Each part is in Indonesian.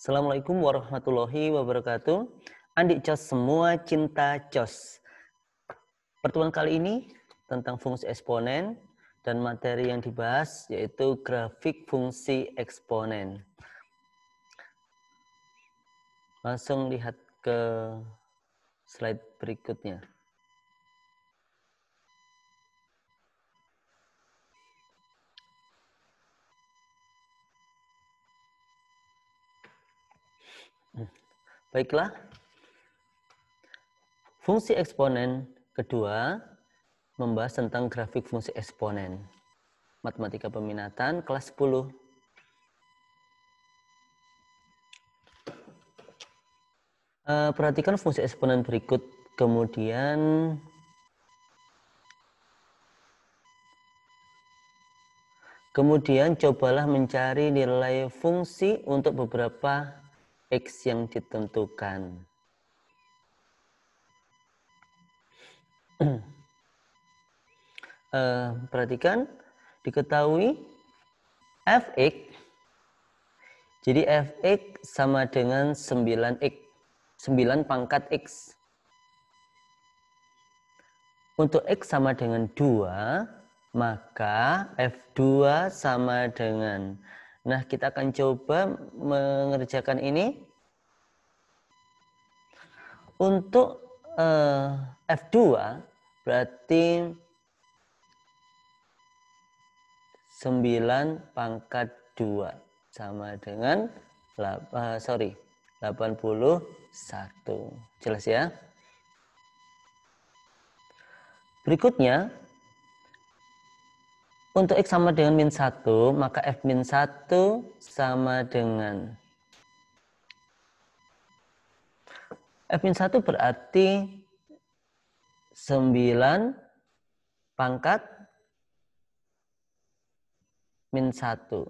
Assalamualaikum warahmatullahi wabarakatuh. Adik cos semua cinta cos. Pertemuan kali ini tentang fungsi eksponen dan materi yang dibahas yaitu grafik fungsi eksponen. Langsung lihat ke slide berikutnya. Baiklah, fungsi eksponen kedua membahas tentang grafik fungsi eksponen. Matematika peminatan kelas 10. Perhatikan fungsi eksponen berikut, kemudian cobalah mencari nilai fungsi untuk beberapa X yang ditentukan. Perhatikan, diketahui Fx, jadi Fx sama dengan 9x, 9 pangkat X. Untuk X sama dengan 2, maka F2 sama dengan, nah kita akan coba mengerjakan ini. Untuk F2 berarti 9 pangkat 2 sama dengan 81. Jelas ya? Berikutnya, untuk X sama dengan min 1, maka F min 1 sama dengan F min 1 berarti 9 pangkat min 1.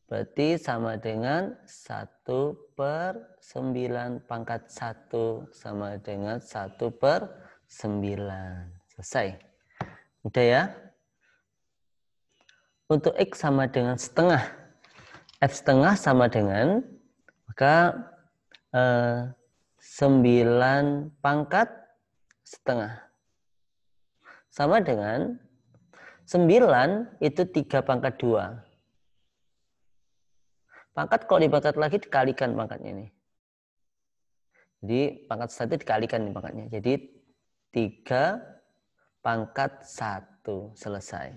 Berarti sama dengan 1/9 pangkat 1 sama dengan 1/9. Selesai. Udah ya? Untuk X sama dengan setengah. F setengah sama dengan, maka 9 pangkat setengah. Sama dengan 9 itu 3 pangkat 2. Pangkat kalau dipangkat lagi dikalikan pangkatnya ini. Jadi pangkat 1 dikalikan nih pangkatnya. Jadi 3 pangkat 1. Selesai.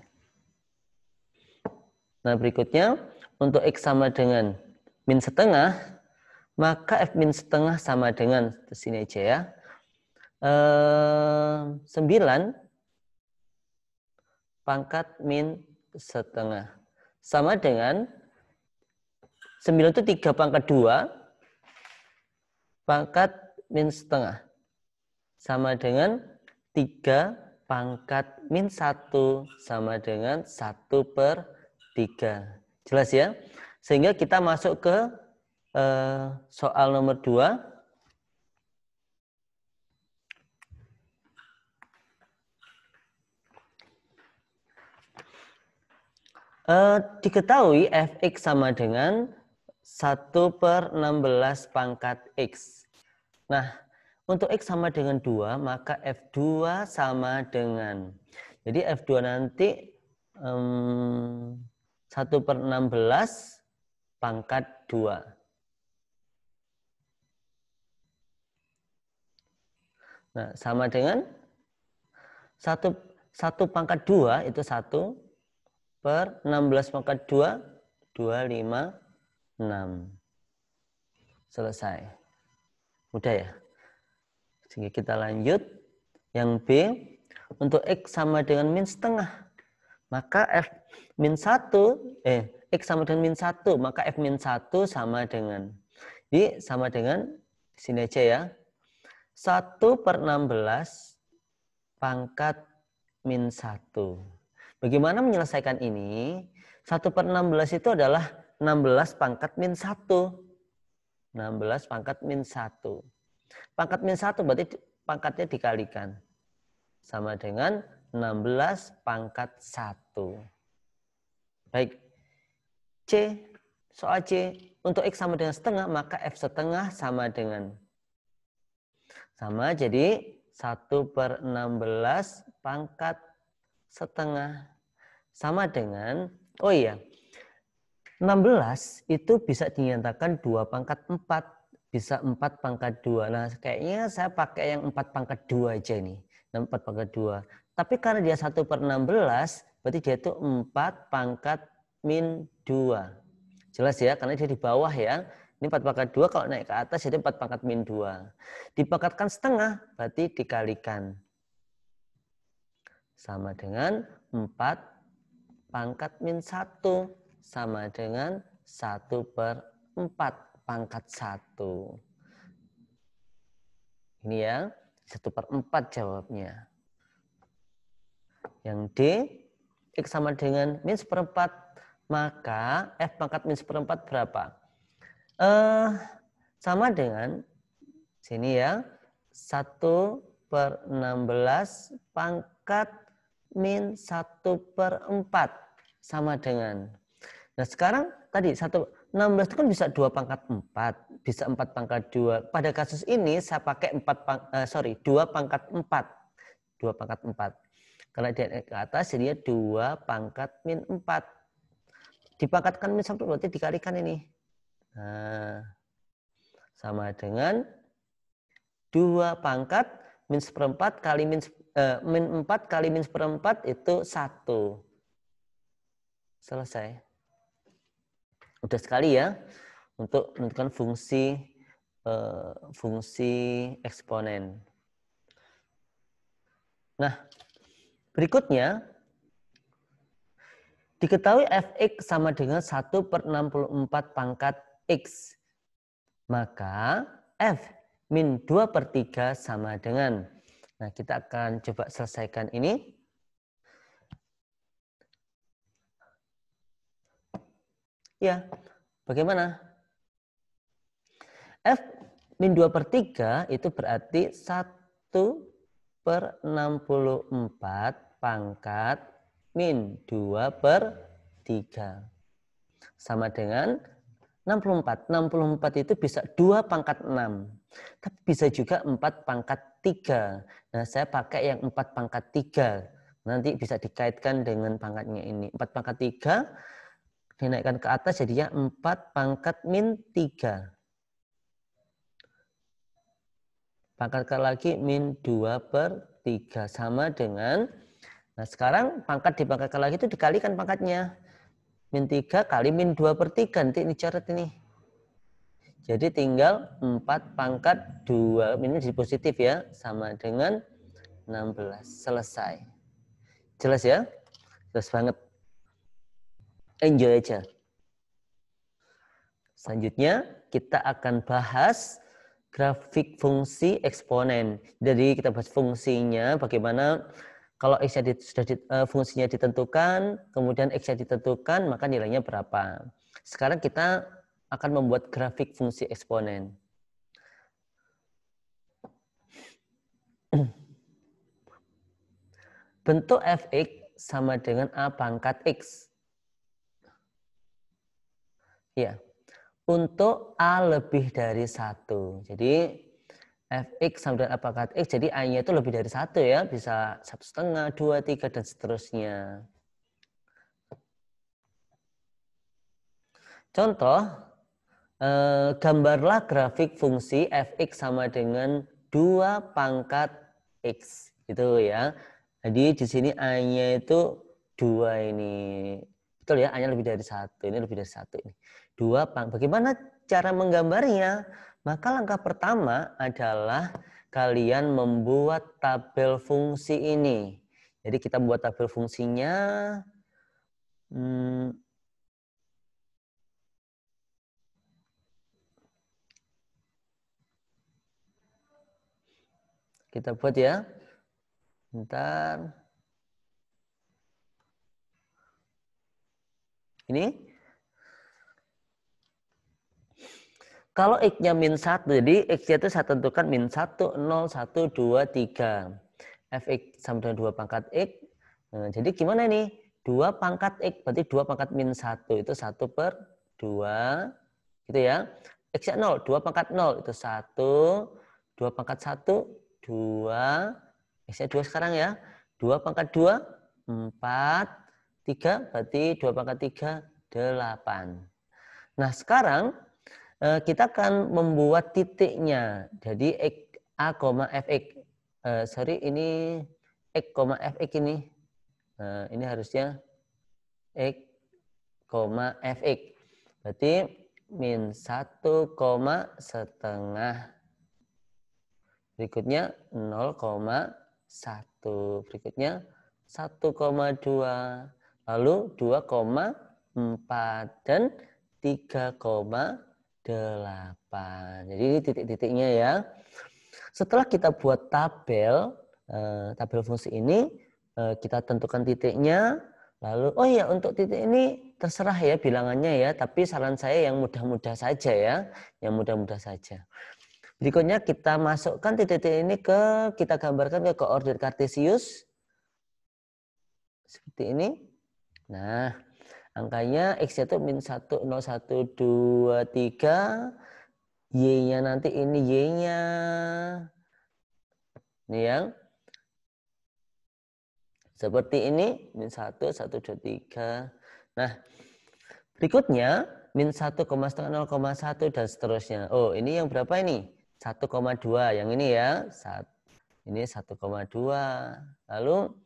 Nah berikutnya, untuk X sama dengan min setengah, maka F min setengah sama dengan, sini aja ya, 9 pangkat min setengah. Sama dengan 9 itu 3 pangkat 2 pangkat min setengah. Sama dengan 3 pangkat min 1 sama dengan 1/3. Jelas ya? Sehingga kita masuk ke soal nomor 2. Diketahui Fx sama dengan 1/16 pangkat X. Nah, untuk X sama dengan 2, maka F2 sama dengan, jadi F2 nanti 1/16 pangkat 2. Nah, sama dengan 1 pangkat 2 itu 1/16 pangkat 2, 256. Selesai. Mudah ya? Sehingga kita lanjut. Yang B, untuk X sama dengan min setengah. Maka F min 1, X sama dengan min 1, maka F min 1 sama dengan, jadi sama dengan, sini aja ya, 1/16 pangkat min 1. Bagaimana menyelesaikan ini? 1/16 itu adalah 16 pangkat min 1. 16 pangkat min 1. Pangkat min 1 berarti pangkatnya dikalikan. Sama dengan 16 pangkat 1. Baik. C soal C. Untuk X sama dengan setengah, maka F setengah sama dengan. Sama, jadi 1/16 pangkat setengah. Sama dengan, oh iya, 16 itu bisa dinyatakan 2 pangkat 4. Bisa 4 pangkat 2. Nah, kayaknya saya pakai yang 4 pangkat 2 aja nih. 4 pangkat 2. Tapi karena dia 1/16, berarti dia itu 4 pangkat min 2. Jelas ya, karena dia di bawah ya. Ini 4 pangkat 2, kalau naik ke atas jadi 4 pangkat min 2. Dipangkatkan setengah, berarti dikalikan. Sama dengan 4 pangkat min 1. Sama dengan 1/4 pangkat 1. Ini ya, 1/4 jawabnya. Yang D, X sama dengan min 1/4, maka F pangkat min 1/4 berapa? Sama dengan, sini ya, 1/16 pangkat min 1/4 sama dengan. Nah sekarang tadi 16 itu kan bisa 2 pangkat 4, bisa 4 pangkat 2. Pada kasus ini saya pakai 2 pangkat 4. 2 pangkat 4. Kalau dia naik ke atas jadi 2 pangkat min 4. Dipangkatkan min 1 berarti dikalikan ini. Nah, sama dengan 2 pangkat min 1/4 kali min 4 kali min 1/4 itu 1. Selesai. Udah sekali ya untuk menentukan fungsi eksponen. Nah, berikutnya diketahui fx sama dengan 1/64 pangkat x. Maka f min 2/3 sama dengan. Nah, kita akan coba selesaikan ini. Ya, bagaimana? F min 2/3 itu berarti 1/64 pangkat min 2/3. Sama dengan 64. 64 itu bisa 2 pangkat 6. Tapi bisa juga 4 pangkat 3. Nah, saya pakai yang 4 pangkat 3. Nanti bisa dikaitkan dengan pangkatnya ini. 4 pangkat 3 dinaikkan ke atas jadinya 4 pangkat min 3. Pangkatkan lagi min 2/3 sama dengan, nah sekarang pangkat dipangkatkan lagi itu dikalikan pangkatnya. Min 3 kali min 2/3, nanti ini coret ini. Jadi tinggal 4 pangkat 2, ini jadi positif ya, sama dengan 16. Selesai. Jelas ya? Jelas banget. Enjoy aja. Selanjutnya kita akan bahas grafik fungsi eksponen. Jadi kita bahas fungsinya bagaimana kalau x-nya fungsinya ditentukan, kemudian x-nya ditentukan, maka nilainya berapa. Sekarang kita akan membuat grafik fungsi eksponen. Bentuk fx sama dengan a pangkat x. Ya, untuk a lebih dari 1. Jadi fx sama dengan a pangkat x, jadi a-nya itu lebih dari 1 ya. Bisa 1,5, 2, 3, dan seterusnya. Contoh, gambarlah grafik fungsi fx sama dengan 2 pangkat x. Gitu ya. Jadi di sini a-nya itu 2 ini. Betul ya, a-nya lebih dari 1. Ini lebih dari 1 ini. 2 pangkat. Bagaimana cara menggambarnya? Maka langkah pertama adalah kalian membuat tabel fungsi ini. Jadi kita buat tabel fungsinya. Kita buat ya. Bentar. Ini. Kalau X-nya min 1, jadi X-nya itu saya tentukan min 1, 0, 1, 2, 3. Fx sama dengan 2 pangkat X. Nah, jadi gimana nih? 2 pangkat X, berarti 2 pangkat min 1, itu 1/3. 2, gitu ya. X-nya 0, 2 pangkat 0 itu 1, 2 pangkat 1, 2, X-nya 2 sekarang ya. 2 pangkat 2, 4, 3, berarti 2 pangkat 3, 8. Nah sekarang kita akan membuat titiknya. Jadi A, Fx. Sorry, ini X, Fx ini. Ini harusnya X, Fx. Berarti min 1, setengah. Berikutnya 0,1. Berikutnya 1,2. Lalu 2,4 dan 3,8. Jadi ini titik-titiknya ya. Setelah kita buat tabel fungsi ini, kita tentukan titiknya. Lalu, oh iya, untuk titik ini terserah ya bilangannya ya, tapi saran saya yang mudah-mudah saja ya, yang mudah-mudah saja. Berikutnya kita masukkan titik-titik ini kita gambarkan ke koordinat kartesius. Seperti ini. Nah, angkanya X itu min 1, 0, 1, 2, 3. Y-nya nanti ini Y-nya. Ini yang seperti ini. Min 1, 1, 2, 3. Nah, berikutnya min 1, setengah 0,1 dan seterusnya. Oh, ini yang berapa ini? 1,2. Yang ini ya. Ini 1,2. Lalu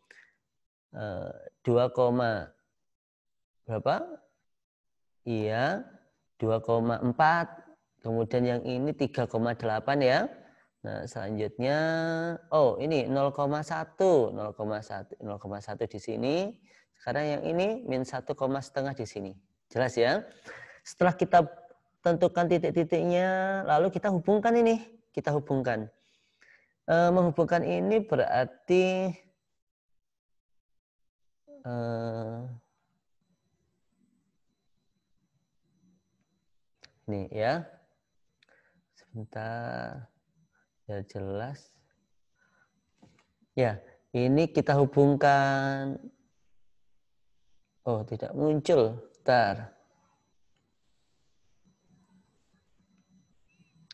2, berapa? Iya, 2,4. Kemudian yang ini 3,8 ya. Nah, selanjutnya ini 0,1 di sini. Sekarang yang ini min 1, setengah di sini. Jelas ya? Setelah kita tentukan titik-titiknya, lalu kita hubungkan ini. Kita hubungkan. Menghubungkan ini berarti ini ya. Sebentar. Biar jelas. Ya, ini kita hubungkan. Oh, tidak muncul. Bentar.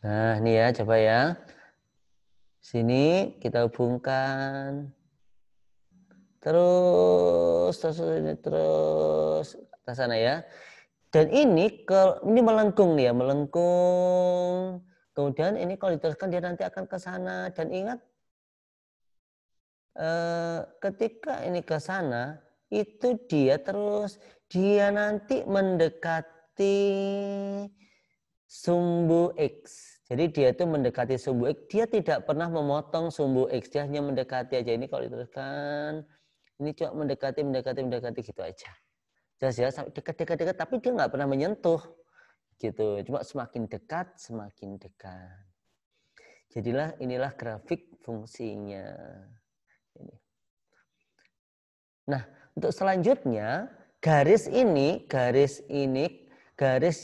Nah, ini ya, coba ya. Sini kita hubungkan. Terus ke sana ya. Dan ini melengkung nih ya, melengkung. Kemudian ini kalau diteruskan dia nanti akan ke sana. Dan ingat, ketika ini ke sana, itu dia nanti mendekati sumbu X. Jadi dia itu mendekati sumbu X. Dia tidak pernah memotong sumbu X. Dia hanya mendekati aja. Ini kalau diteruskan, ini cuma mendekati gitu aja. Jelas ya, dekat. Tapi dia nggak pernah menyentuh. Gitu. Cuma semakin dekat. Jadilah inilah grafik fungsinya. Nah, untuk selanjutnya, garis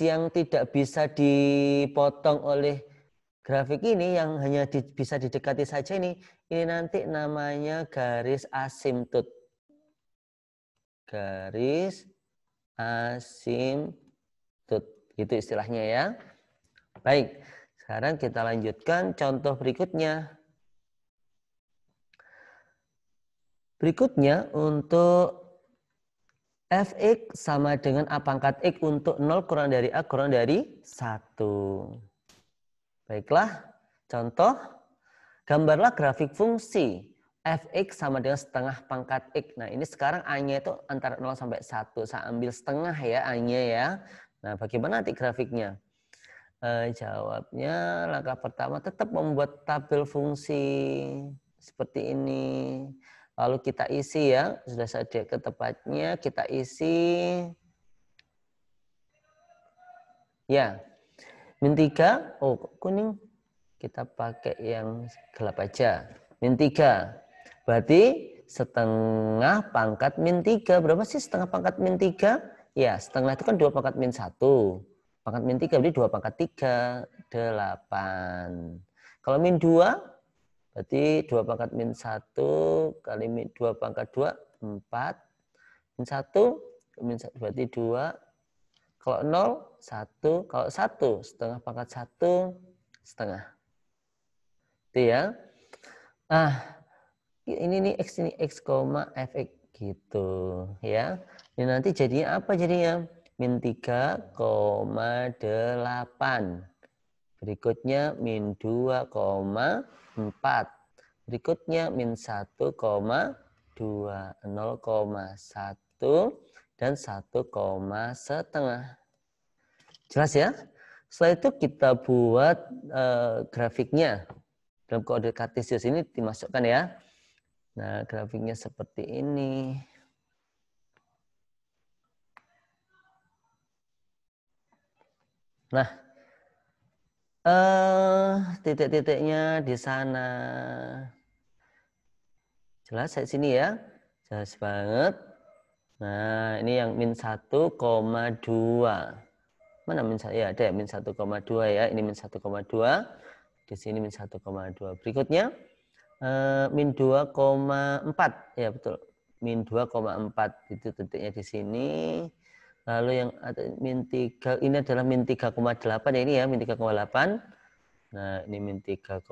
yang tidak bisa dipotong oleh grafik ini, yang hanya bisa didekati saja ini nanti namanya garis asimtut. Garis asimtut, gitu istilahnya ya. Baik, sekarang kita lanjutkan contoh berikutnya. Berikutnya untuk Fx sama dengan A pangkat X untuk 0 kurang dari A kurang dari 1. Baiklah, contoh. Gambarlah grafik fungsi Fx sama dengan setengah pangkat X. Nah ini sekarang A-nya itu antara 0 sampai 1. Saya ambil setengah ya A-nya ya. Nah bagaimana nanti grafiknya? Jawabnya langkah pertama tetap membuat tabel fungsi seperti ini. Lalu kita isi ya, sudah saja ke tempatnya, kita isi. Ya, min 3, oh kuning, kita pakai yang gelap aja. Min 3, berarti setengah pangkat min 3. Berapa sih setengah pangkat min 3? Ya, setengah itu kan 2 pangkat min 1. Pangkat min 3 berarti 2 pangkat 3, 8. Kalau min 2, berarti 2 pangkat min 1 kali 2 pangkat 2, 4. Min 1 berarti 2, Kalau 0, 1. Kalau 1, setengah pangkat 1, setengah. Itu ya. Ini nih X ini X, fx gitu ya. Ini nanti jadinya apa jadinya? Min 3,8. Berikutnya min 2,4. Berikutnya min 1,2. 0,1 dan 1,5. Jelas ya? Setelah itu kita buat grafiknya. Dalam koordinat kartesius ini dimasukkan ya. Nah, grafiknya seperti ini. Nah, titik-titiknya di sana. Jelas saya sini ya. Jelas banget. Nah, ini yang min 1,2. Mana min 1? Ya, ada min 1,2 ya. Ini min 1,2. Di sini min 1,2. Berikutnya min 2,4. Ya, betul. Min 2,4 itu titiknya di sini. Lalu yang ada min 3, ini adalah min 3,8 ya, ini ya, min 3,8. Nah, ini min 3,8.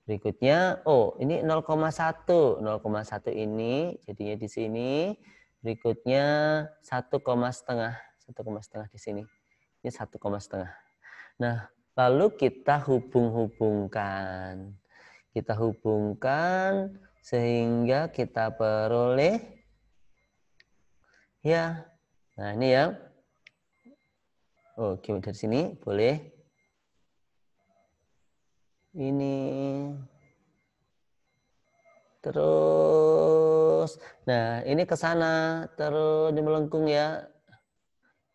Berikutnya, oh ini 0,1. 0,1 ini jadinya di sini. Berikutnya 1,5. 1,5 di sini. Ini 1,5. Nah, lalu kita hubung-hubungkan. Kita hubungkan sehingga kita peroleh ya. Nah, ini ya. Oh, gimana dari sini? Boleh. Ini. Terus. Nah, ini ke sana. Terus di melengkung ya.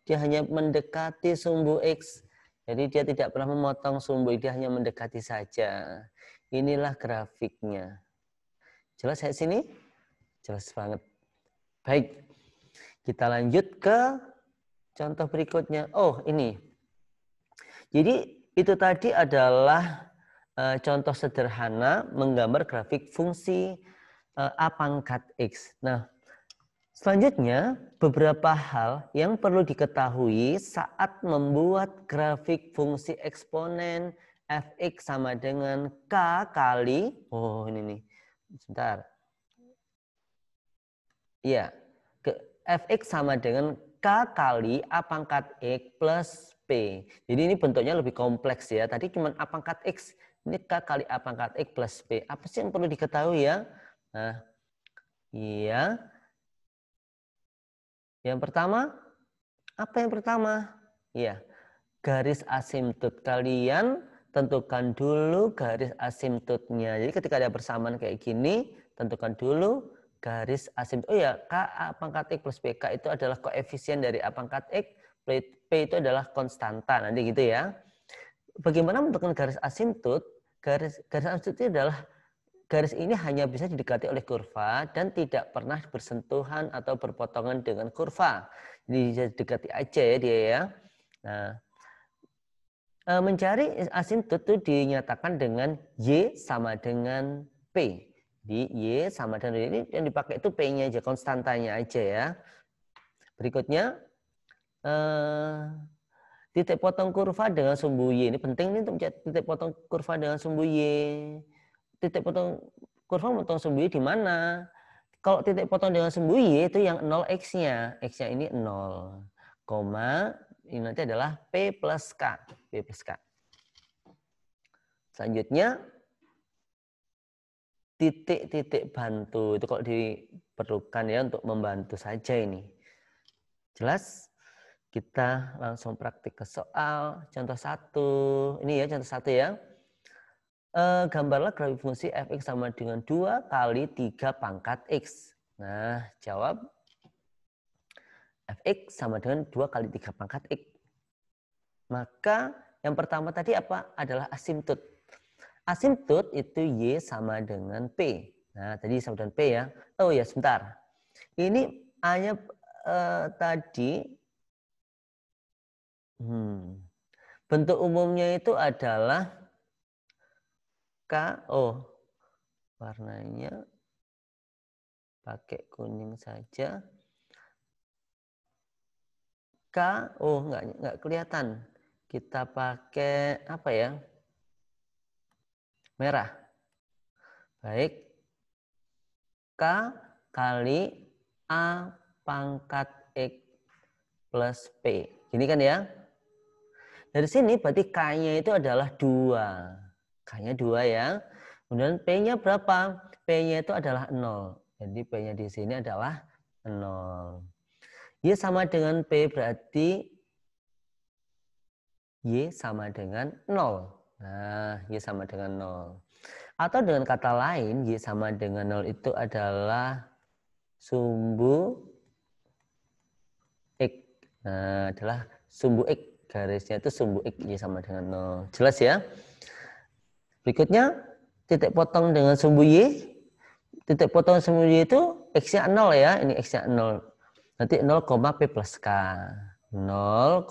Dia hanya mendekati sumbu X. Jadi dia tidak pernah memotong sumbu. Dia hanya mendekati saja. Inilah grafiknya. Jelas saya sini? Jelas banget. Baik. Kita lanjut ke contoh berikutnya. Oh, ini. Jadi itu tadi adalah contoh sederhana menggambar grafik fungsi A pangkat X. Nah, selanjutnya beberapa hal yang perlu diketahui saat membuat grafik fungsi eksponen fx sama dengan k kali, oh ini nih, sebentar. Iya, fx sama dengan k kali a pangkat x plus p. Jadi ini bentuknya lebih kompleks ya. Tadi cuma a pangkat x, ini k kali a pangkat x plus p. Apa sih yang perlu diketahui ya? Nah, iya. Yang pertama, apa yang pertama? Iya, garis asimtot. Kalian tentukan dulu garis asimtotnya. Jadi ketika ada persamaan kayak gini, tentukan dulu garis asimtot. Oh ya, K A pangkat X plus PK itu adalah koefisien dari A pangkat X, P itu adalah konstanta. Nanti gitu ya. Bagaimana menentukan garis asimtot? Garis asimtot itu adalah garis ini hanya bisa didekati oleh kurva dan tidak pernah bersentuhan atau berpotongan dengan kurva. Jadi bisa didekati aja ya dia ya. Nah, mencari asimtot itu dinyatakan dengan Y sama dengan P. Di Y sama dengan ini yang dipakai itu P-nya aja, konstantanya aja ya. Berikutnya, titik potong kurva dengan sumbu Y. Ini penting nih untuk mencari titik potong kurva dengan sumbu Y. Titik potong kurva potong sumbu Y di mana? Kalau titik potong dengan sumbu Y itu yang 0 X-nya. X-nya ini 0, ini nanti adalah P plus K. P plus K. Selanjutnya, titik-titik bantu. Itu kalau diperlukan ya untuk membantu saja ini. Jelas? Kita langsung praktik ke soal. Contoh 1. Ini ya contoh 1 ya. Gambarlah grafik fungsi fx sama dengan 2 kali 3 pangkat x. Nah, jawab fx sama dengan 2 kali 3 pangkat x. Maka yang pertama tadi apa? Adalah asimtot. Asimtot itu Y sama dengan P. Nah, tadi sama dengan P ya. Oh ya, sebentar. Ini hanya tadi bentuk umumnya itu adalah K. Oh, warnanya pakai kuning saja. oh nggak kelihatan. Kita pakai apa ya? Merah. Baik. K kali A pangkat X plus P. Gini kan ya? Dari sini berarti K-nya itu adalah 2. K-nya 2 ya. Kemudian P-nya berapa? P-nya itu adalah 0. Jadi P-nya di sini adalah 0. Y sama dengan P berarti Y sama dengan 0. Nah, Y sama dengan 0. Atau dengan kata lain, Y sama dengan 0 itu adalah sumbu X. Nah, adalah sumbu X. Garisnya itu sumbu X, Y sama dengan 0. Jelas ya? Berikutnya, titik potong dengan sumbu Y. Titik potong sumbu Y itu X-nya 0 ya. Ini X-nya 0. Nanti 0, P plus K. 0,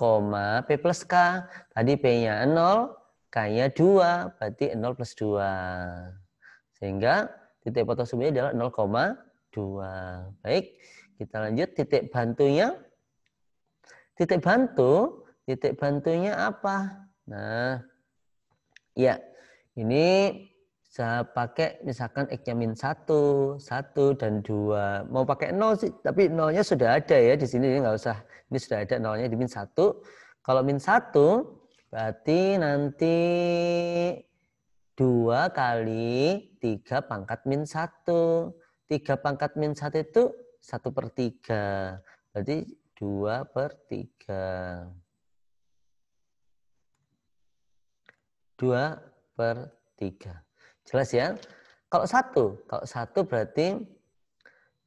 P plus K. Tadi P-nya 0, K-nya 2. Berarti 0 plus 2. Sehingga titik potong sumbu Y adalah 0,2. Baik, kita lanjut titik bantunya. Titik bantunya apa? Nah, ya, ini saya pakai misalkan X-nya min 1, 1 dan 2. Mau pakai 0 sih, tapi 0-nya sudah ada ya di sini, nggak usah. Ini sudah ada 0-nya di min 1. Kalau min 1, berarti nanti 2 kali 3 pangkat min 1. 3 pangkat min 1 itu 1/3. Berarti 2/3. 2/3. Jelas ya? Kalau 1 berarti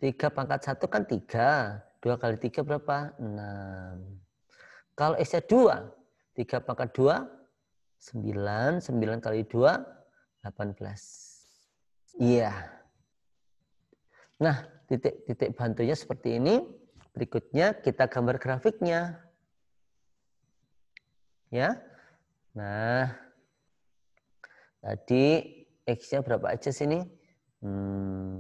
3 pangkat 1 kan 3. 2 kali 3 berapa? 6. Kalau X-nya 2, 3 pangkat 2, 9. 9 kali 2, 18. Iya. Nah, titik bantunya seperti ini. Berikutnya kita gambar grafiknya. Ya. Nah, tadi X-nya berapa aja sini?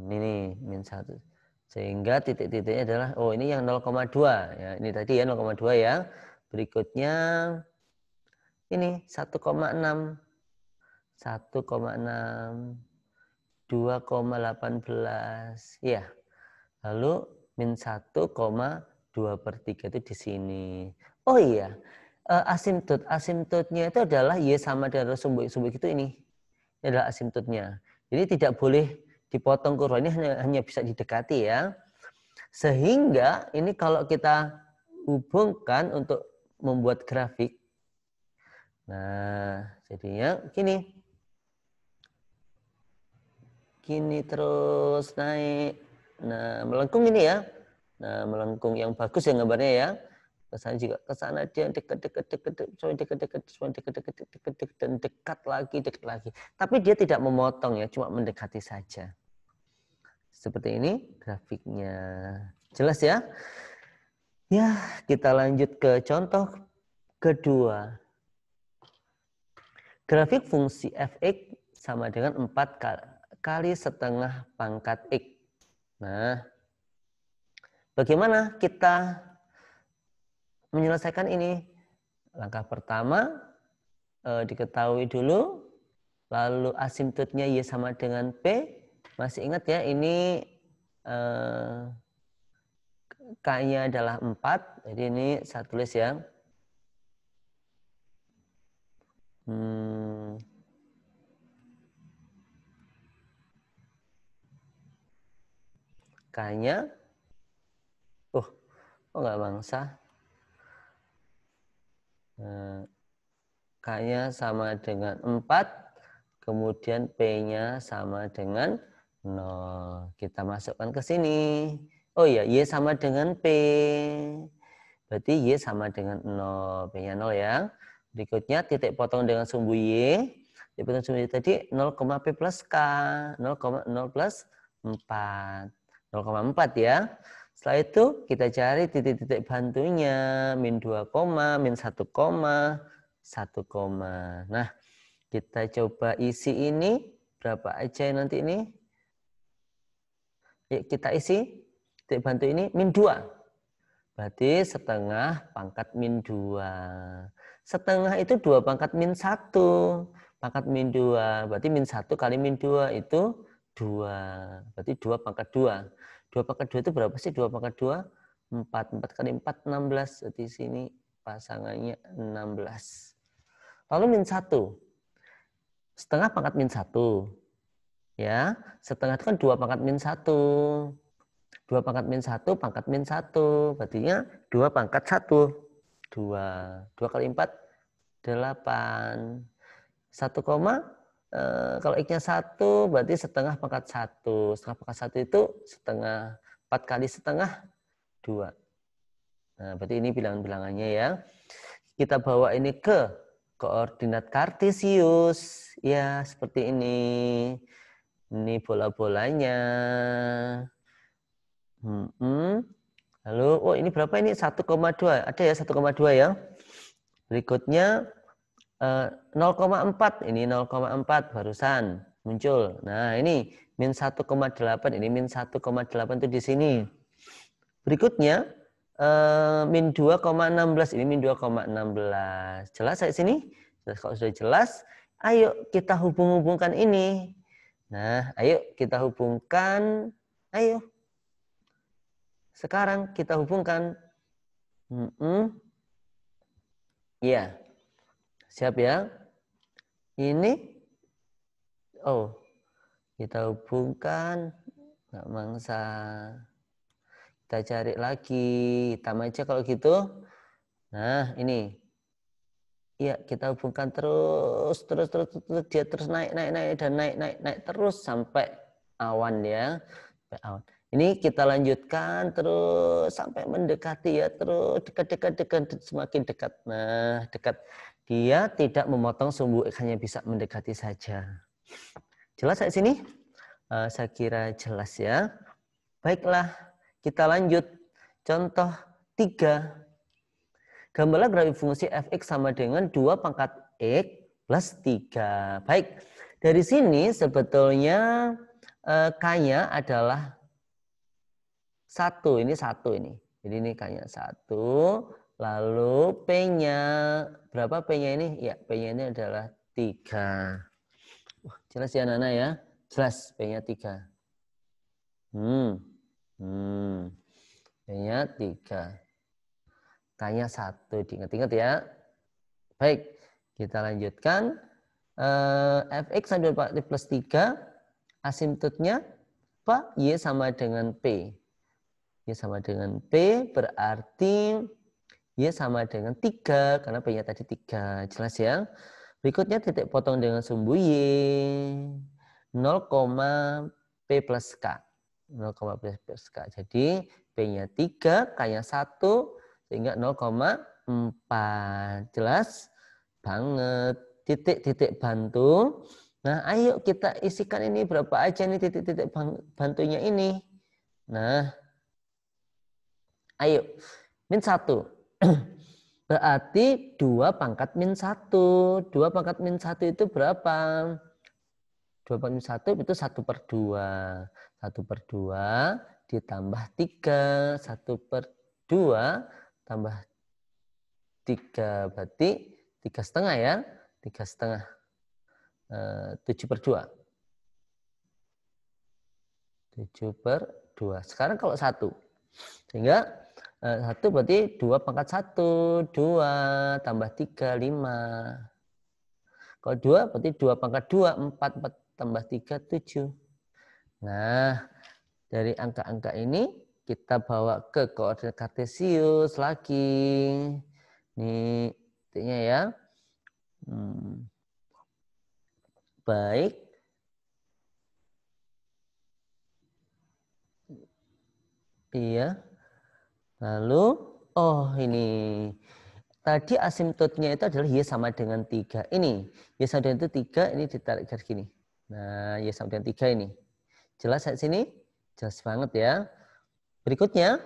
Ini min 1. Sehingga titik-titiknya adalah, oh ini yang 0,2. Ya, ini tadi ya 0,2 ya. Berikutnya ini 1,6. 1,6. 2,18. Ya. Lalu min 1,2/3 itu di sini. Oh iya, asimtotnya itu adalah Y sama dengan sumbu itu ini. Ini adalah asimtotnya. Jadi tidak boleh dipotong kurva, ini hanya bisa didekati ya. Sehingga ini kalau kita hubungkan untuk membuat grafik. Nah, jadinya gini. Gini terus naik. Nah, melengkung ini ya. Nah, melengkung yang bagus ya gambarnya ya. Kesana juga kesana dia dekat dan dekat lagi. Tapi dia tidak memotong ya, cuma mendekati saja. Seperti ini grafiknya. Jelas ya? Ya, kita lanjut ke contoh kedua. Grafik fungsi f(x) sama dengan 4 kali setengah pangkat X. Nah, bagaimana kita menyelesaikan ini? Langkah pertama, diketahui dulu, lalu asimtotnya Y sama dengan P. Masih ingat ya, ini K-nya adalah 4, jadi ini saya tulis ya. K-nya, oh nggak bangsa. K-nya sama dengan 4, kemudian P-nya sama dengan 0. Kita masukkan ke sini. Oh iya, Y sama dengan P. Berarti Y sama dengan 0. P-nya 0 ya. Berikutnya titik potong dengan sumbu Y. Titik potong sumbu Y tadi 0, P plus K. 0,0 plus 4. 0,4 ya. Setelah itu kita cari titik-titik bantunya. Min 2, min 1, 1, Nah, kita coba isi ini. Berapa aja nanti ini? Yuk kita isi. Titik bantu ini min 2. Berarti setengah pangkat min 2. Setengah itu 2 pangkat min 1. Pangkat min 2. Berarti min 1 kali min 2 itu 2. Berarti 2 pangkat 2. 2 pangkat 2 itu berapa sih? 2 pangkat 2? 4. 4 kali 4, 16. Di sini pasangannya 16. Lalu min 1. Setengah pangkat min 1. Ya, setengah itu kan 2 pangkat min 1. 2 pangkat min 1, pangkat min 1. Berarti 2 pangkat 1. 2. 2 kali 4, 8. 1 koma, kalau X-nya 1, berarti setengah pangkat 1. Setengah pangkat 1 itu setengah. 4 kali setengah, 2. Nah, berarti ini bilangan-bilangannya ya. Kita bawa ini ke koordinat kartesius. Ya, seperti ini. Ini bola-bolanya. Lalu, oh ini berapa ini? 1,2. Ada ya 1,2 ya. Berikutnya 0,4. Ini 0,4 barusan muncul. Nah ini min 1,8. Ini min 1,8 itu di sini. Berikutnya min 2,16. Ini min 2,16. Jelas saya sini? Kalau sudah jelas, ayo kita hubung-hubungkan ini. Nah, ayo kita hubungkan. Ayo. Sekarang kita hubungkan. Iya. Siap ya? Ini. Oh. Kita hubungkan. Nggak mangsa. Kita cari lagi. Hitam aja kalau gitu. Nah, ini. Iya, kita hubungkan terus dia terus naik dan naik terus sampai awan ya. Sampai awan. Ini kita lanjutkan terus sampai mendekati ya, terus dekat semakin dekat. Nah, dekat. Dia tidak memotong sumbu X, hanya bisa mendekati saja. Jelas saya sini? Saya kira jelas ya. Baiklah, kita lanjut. Contoh 3. Gambarlah grafik fungsi fx sama dengan 2 pangkat x plus 3. Baik, dari sini sebetulnya k-nya adalah 1. Ini 1 ini. Jadi ini k-nya 1. Lalu p-nya, berapa p-nya ini? Ya, p-nya ini adalah 3. Jelas ya Nana ya? Jelas, p-nya 3. P-nya 3. K-nya 1, diingat-ingat ya. Baik, kita lanjutkan. Fx sama 2 plus 3, asimtotnya apa? Y sama dengan P. Y sama dengan P berarti Y sama dengan 3, karena P-nya tadi 3. Jelas ya? Berikutnya titik potong dengan sumbu Y. 0, P plus K. 0, P plus K. Jadi P-nya 3, K-nya 1, sehingga 0,4. Jelas banget. Titik-titik bantu. Nah, ayo kita isikan ini berapa aja nih titik-titik bantunya ini. Nah, ayo. Min 1. Berarti 2 pangkat min 1. 2 pangkat min 1 itu berapa? 2 pangkat min 1 itu 1/2. 1/2 ditambah 3. 1/2 tambah 3, berarti 3,5 ya. 3,5. 7/2. 7/2. Sekarang kalau 1. Sehingga 1 berarti 2 pangkat 1. 2 tambah 3, 5. Kalau 2 berarti 2 pangkat 2. 4. 4 tambah 3, 7. Nah, dari angka-angka ini kita bawa ke koordinat kartesius lagi. Ini titiknya ya. Baik. Iya. Lalu, oh ini. Tadi asimtotnya itu adalah Y sama dengan 3. Ini, Y sama dengan itu 3, ini ditarik garis gini. Nah, Y sama dengan 3 ini. Jelas saat sini? Jelas banget ya. Berikutnya,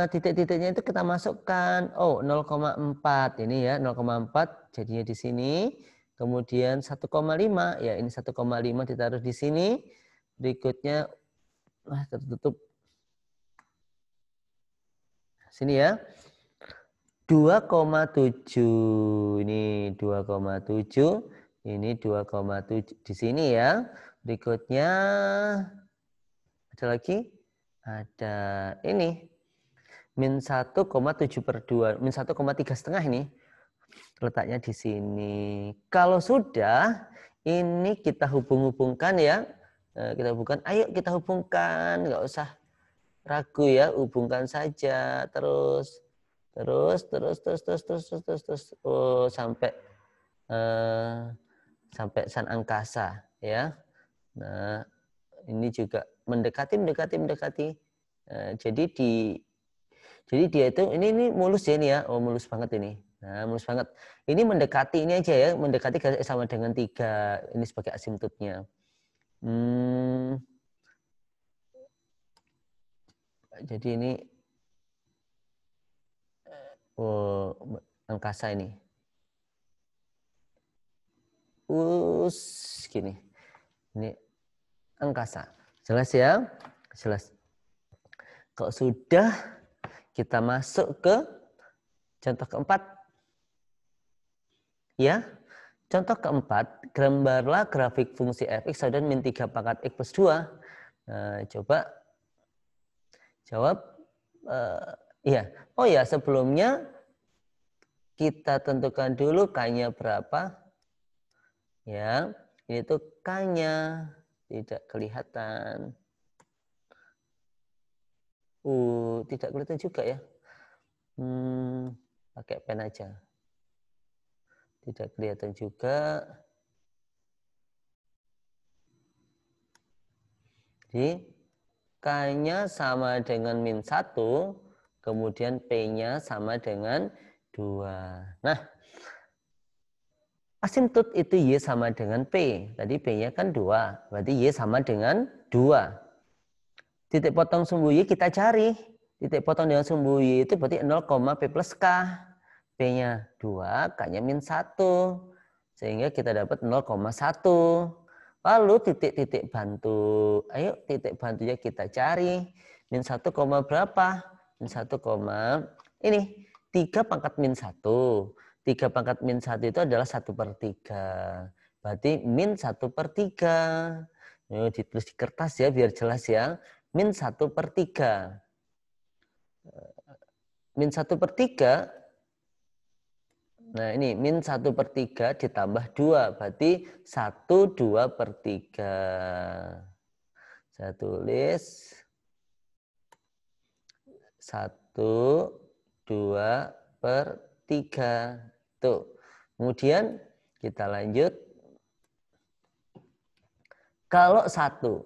titik-titiknya itu kita masukkan. Oh, 0,4 ini ya, 0,4 jadinya di sini. Kemudian 1,5, ya ini 1,5 ditaruh di sini. Berikutnya, tertutup. Sini ya. 2,7. Ini 2,7. Ini 2,7 di sini ya. Berikutnya ada lagi? Ada ini. Min 1,7/2. Min 1,3 setengah ini. Letaknya di sini. Kalau sudah, ini kita hubung-hubungkan ya. Kita hubungkan. Ayo kita hubungkan. Nggak usah ragu ya. Hubungkan saja. Terus oh, sampai san angkasa ya. Nah, ini juga mendekati. Jadi dia itu ini mulus ya ini ya. Oh, mulus banget ini. Nah, mulus banget. Ini mendekati ini aja ya, mendekati sama dengan 3. Ini sebagai asimtotnya. Jadi ini angkasa ini. Gini. Ini angkasa. Jelas ya? Jelas. Kalau sudah, kita masuk ke contoh keempat. Ya. Contoh keempat, gambarlah grafik fungsi fx sama dengan min 3 pangkat x plus 2. Nah, coba jawab. Iya. Oh ya, sebelumnya kita tentukan dulu K-nya berapa. Ya, itu K-nya tidak kelihatan. Tidak kelihatan juga ya. Pakai pen aja. Tidak kelihatan juga. Jadi K-nya sama dengan min 1, kemudian P-nya sama dengan 2. Nah, asimtot itu Y sama dengan P. Tadi P-nya kan 2, berarti Y sama dengan 2. Titik potong sumbu Y kita cari. Titik potong dengan sumbu Y itu berarti 0, P plus K. P-nya 2, K-nya min 1. Sehingga kita dapat 0,1. Lalu titik-titik bantu. Ayo titik bantunya kita cari. Min 1, berapa? Min 1, ini 3 pangkat min 1. 3 pangkat min 1 itu adalah 1/3. Berarti min 1/3. Ditulis di kertas ya biar jelas ya. Min 1/3. Min 1/3. Nah ini min 1/3 ditambah 2. Berarti 1/2/3. Saya tulis 1/2/3. Tuh. Kemudian kita lanjut. Kalau 1,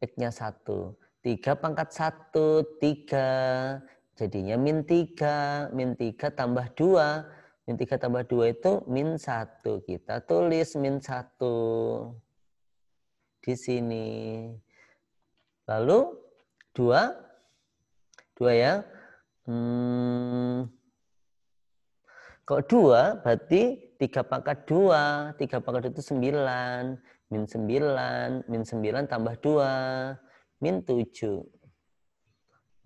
X-nya 1. 3 pangkat 1, 3. Jadinya min 3. Min 3 tambah 2. Min 3 tambah 2 itu min 1. Kita tulis min 1. Di sini. Lalu 2. 2 ya. Kalau 2 berarti 3 pangkat 2. 3 pangkat 2 itu 9. Min 9. Min 9 tambah 2. Min 7.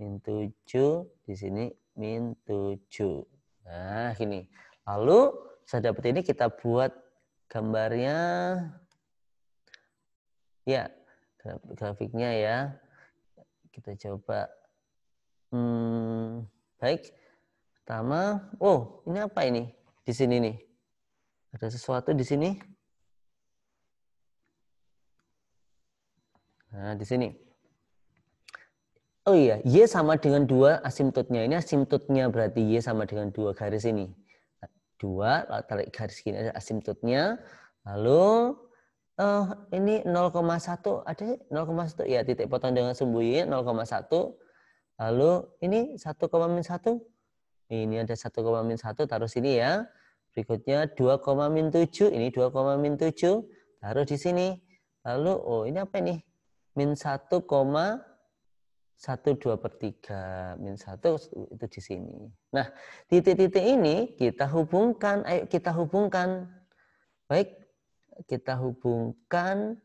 Min 7. Di sini min 7. Nah, gini. Lalu, saya dapat ini kita buat gambarnya. Ya, grafiknya ya. Kita coba. Baik. Pertama, ini apa ini? Di sini nih. Ada sesuatu di sini. Nah, di sini. Oh iya, Y sama dengan 2 asimtotnya. Ini asimtotnya berarti Y sama dengan 2 garis ini. 2, tarik garis gini ada asimtotnya. Lalu, ini 0,1. Ada 0,1? Ya, titik potong dengan sumbu Y 0,1. Lalu, ini 1,-1. Ini ada 1,-1, taruh sini ya. Berikutnya 2,-7, ini 2,-7, taruh di sini. Lalu, ini apa ini? Min 1,12/3. Min 1 itu di sini. Nah, titik-titik ini kita hubungkan. Ayo kita hubungkan. Baik, kita hubungkan.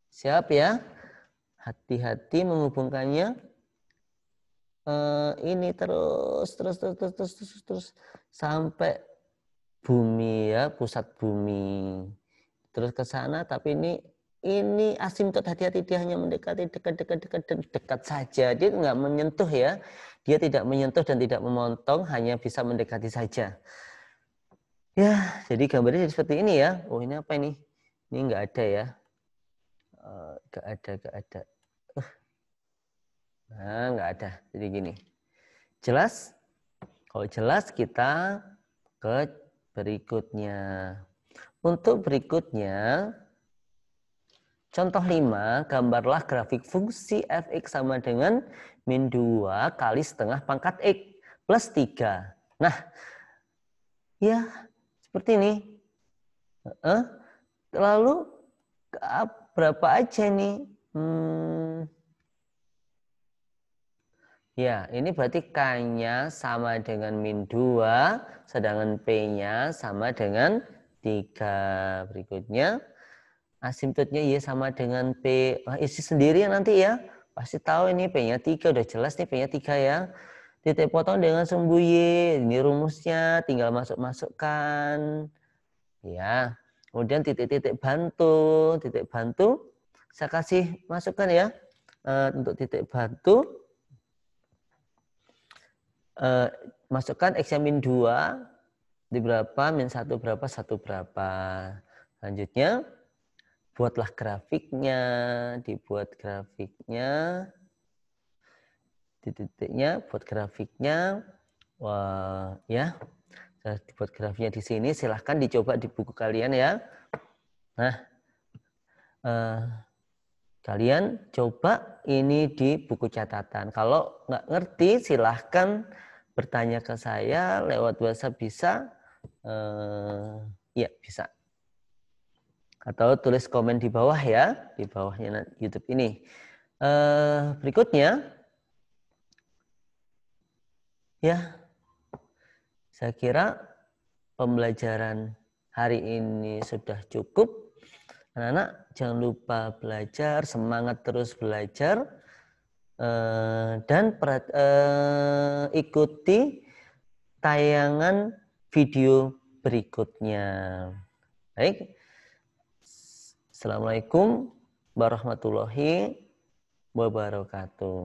Siap ya? Hati-hati menghubungkannya. ini terus sampai bumi ya, pusat bumi. Terus ke sana, tapi ini asimtot, hati-hati, dia hanya mendekati dekat saja. Dia nggak menyentuh ya. Dia tidak menyentuh dan tidak memotong, hanya bisa mendekati saja. Ya, jadi gambarnya seperti ini ya. Oh, ini apa ini? Ini nggak ada ya. Nggak ada. Nah, nggak ada. Jadi gini. Jelas? Kalau jelas kita ke berikutnya. Untuk berikutnya, contoh 5, gambarlah grafik fungsi fx sama dengan min 2 kali setengah pangkat x plus 3. Nah, ya seperti ini. Lalu berapa aja nih? Ya, ini berarti K-nya sama dengan min 2, sedangkan P-nya sama dengan 3. Berikutnya, asimtotnya Y sama dengan P. Isi sendiri ya nanti ya. Pasti tahu ini P-nya 3, udah jelas nih P-nya 3 ya. Titik potong dengan sumbu Y, ini rumusnya, tinggal masuk-masukkan. Ya, kemudian titik-titik bantu. Titik bantu, saya kasih masukkan ya. Untuk titik bantu, masukkan X min 2 di berapa, min 1 berapa, 1 berapa. Selanjutnya, buatlah grafiknya, dibuat grafiknya, titiknya, buat grafiknya. Wah, ya. Dibuat grafiknya di sini, silahkan dicoba di buku kalian ya. Nah, kalian coba ini di buku catatan. Kalau nggak ngerti, silahkan bertanya ke saya lewat WhatsApp bisa. Ya, bisa. Atau tulis komen di bawah ya, di bawahnya YouTube ini. Berikutnya, ya, saya kira pembelajaran hari ini sudah cukup. Anak-anak jangan lupa belajar, semangat terus belajar, dan ikuti tayangan video berikutnya. Baik, Assalamualaikum warahmatullahi wabarakatuh.